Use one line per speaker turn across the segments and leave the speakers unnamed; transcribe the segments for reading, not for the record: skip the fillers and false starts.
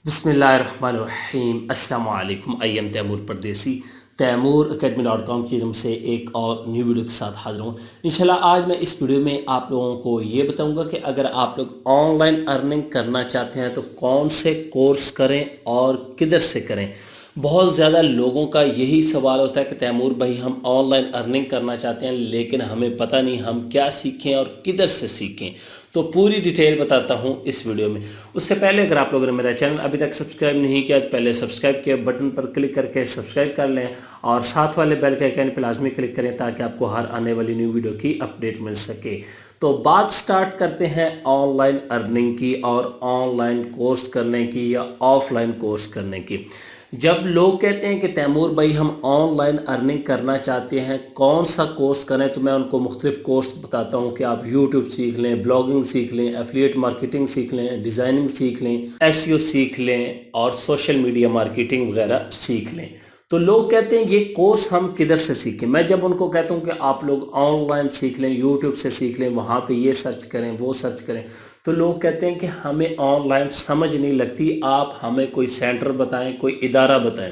बिस्मिल्लाहिर्रहमानिर्रहीम अस्सलाम वालेकुम। आई एम तैमूर परदेसी तैमूर academy.com की तरफ से एक और न्यू वीडियो के साथ हाजिर हूँ। इंशाल्लाह आज मैं इस वीडियो में आप लोगों को ये बताऊंगा कि अगर आप लोग ऑनलाइन अर्निंग करना चाहते हैं तो कौन से कोर्स करें और किधर से करें। बहुत ज़्यादा लोगों का यही सवाल होता है कि तैमूर भाई हम ऑनलाइन अर्निंग करना चाहते हैं लेकिन हमें पता नहीं हम क्या सीखें और किधर से सीखें। तो पूरी डिटेल बताता हूं इस वीडियो में। उससे पहले अगर आप लोगों ने मेरा चैनल अभी तक सब्सक्राइब नहीं किया तो पहले सब्सक्राइब के बटन पर क्लिक करके सब्सक्राइब कर लें और साथ वाले बेल के आइकन पर लाजमी क्लिक करें ताकि आपको हर आने वाली न्यू वीडियो की अपडेट मिल सके। तो बात स्टार्ट करते हैं ऑनलाइन अर्निंग की और ऑनलाइन कोर्स करने की या ऑफलाइन कोर्स करने की। जब लोग कहते हैं कि तैमूर भाई हम ऑनलाइन अर्निंग करना चाहते हैं कौन सा कोर्स करें, तो मैं उनको मुख्तलिफ कोर्स बताता हूं कि आप यूट्यूब सीख लें, ब्लॉगिंग सीख लें, एफिलिएट मार्केटिंग सीख लें, डिज़ाइनिंग सीख लें, एसईओ सीख लें और सोशल मीडिया मार्केटिंग वगैरह सीख लें। तो लोग कहते हैं ये कोर्स हम किधर से सीखें। मैं जब उनको कहता हूँ कि आप लोग ऑनलाइन सीख लें, यूट्यूब से सीख लें, वहाँ पे ये सर्च करें वो सर्च करें, तो लोग कहते हैं कि हमें ऑनलाइन समझ नहीं लगती, आप हमें कोई सेंटर बताएं, कोई इदारा बताएं।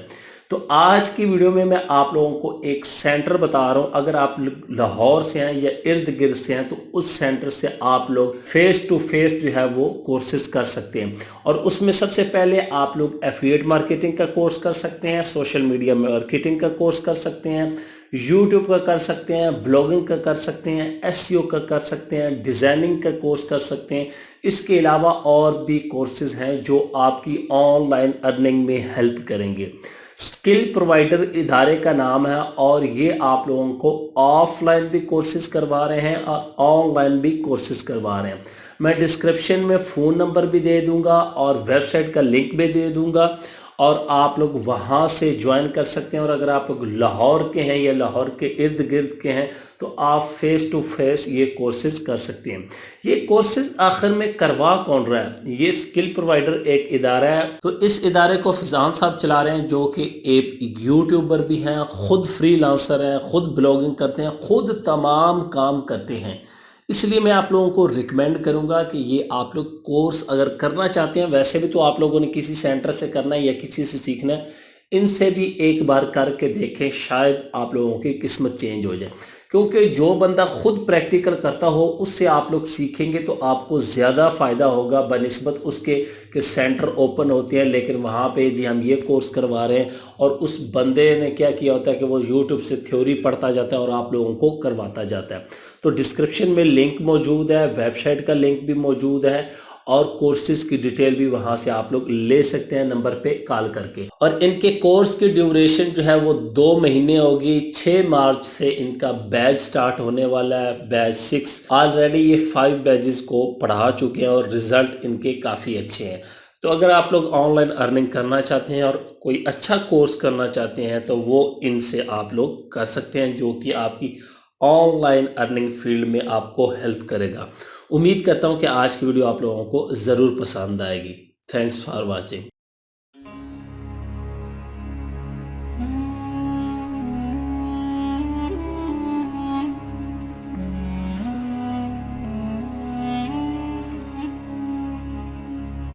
तो आज की वीडियो में मैं आप लोगों को एक सेंटर बता रहा हूं। अगर आप लाहौर से हैं या इर्द गिर्द से हैं तो उस सेंटर से आप लोग फेस टू फेस जो है वो कोर्सेज कर सकते हैं। और उसमें सबसे पहले आप लोग एफिलिएट मार्केटिंग का कोर्स कर सकते हैं, सोशल मीडिया मार्केटिंग का कोर्स कर सकते हैं, यूट्यूब का कर सकते हैं, ब्लॉगिंग का कर सकते हैं, एसईओ का कर सकते हैं, डिज़ाइनिंग का कोर्स कर सकते हैं। इसके अलावा और भी कोर्सेज हैं जो आपकी ऑनलाइन अर्निंग में हेल्प करेंगे। स्किल प्रोवाइडर इदारे का नाम है और ये आप लोगों को ऑफलाइन भी कोर्सेज करवा रहे हैं और ऑनलाइन भी कोर्सेज करवा रहे हैं। मैं डिस्क्रिप्शन में फ़ोन नंबर भी दे दूंगा और वेबसाइट का लिंक भी दे दूंगा और आप लोग वहाँ से ज्वाइन कर सकते हैं। और अगर आप लोग लाहौर के हैं या लाहौर के इर्द गिर्द के हैं तो आप फेस टू फेस ये कोर्सेज कर सकते हैं। ये कोर्सेज आखिर में करवा कौन रहा है? ये स्किल प्रोवाइडर एक इदारा है। तो इस इदारे को फिजान साहब चला रहे हैं जो कि एक यूट्यूबर भी हैं, खुद फ्रीलांसर हैं, खुद ब्लॉगिंग करते हैं, खुद तमाम काम करते हैं। इसलिए मैं आप लोगों को रिकमेंड करूंगा कि ये आप लोग कोर्स अगर करना चाहते हैं, वैसे भी तो आप लोगों ने किसी सेंटर से करना है या किसी से सीखना है, इनसे भी एक बार करके देखें, शायद आप लोगों की किस्मत चेंज हो जाए। क्योंकि जो बंदा खुद प्रैक्टिकल करता हो उससे आप लोग सीखेंगे तो आपको ज़्यादा फ़ायदा होगा बनिस्बत उसके कि सेंटर ओपन होते हैं लेकिन वहाँ पे जी हम ये कोर्स करवा रहे हैं और उस बंदे ने क्या किया होता है कि वो यूट्यूब से थ्योरी पढ़ता जाता है और आप लोगों को करवाता जाता है। तो डिस्क्रिप्शन में लिंक मौजूद है, वेबसाइट का लिंक भी मौजूद है और कोर्सेज की डिटेल भी वहां से आप लोग ले सकते हैं नंबर पे कॉल करके। और इनके कोर्स की ड्यूरेशन जो है वो 2 महीने होगी। 6 मार्च से इनका बैच स्टार्ट होने वाला है, बैच 6। ऑलरेडी ये 5 बैचेस को पढ़ा चुके हैं और रिजल्ट इनके काफ़ी अच्छे हैं। तो अगर आप लोग ऑनलाइन अर्निंग करना चाहते हैं और कोई अच्छा कोर्स करना चाहते हैं तो वो इनसे आप लोग कर सकते हैं जो कि आपकी ऑनलाइन अर्निंग फील्ड में आपको हेल्प करेगा। उम्मीद करता हूं कि आज की वीडियो आप लोगों को ज़रूर पसंद आएगी। Thanks for watching.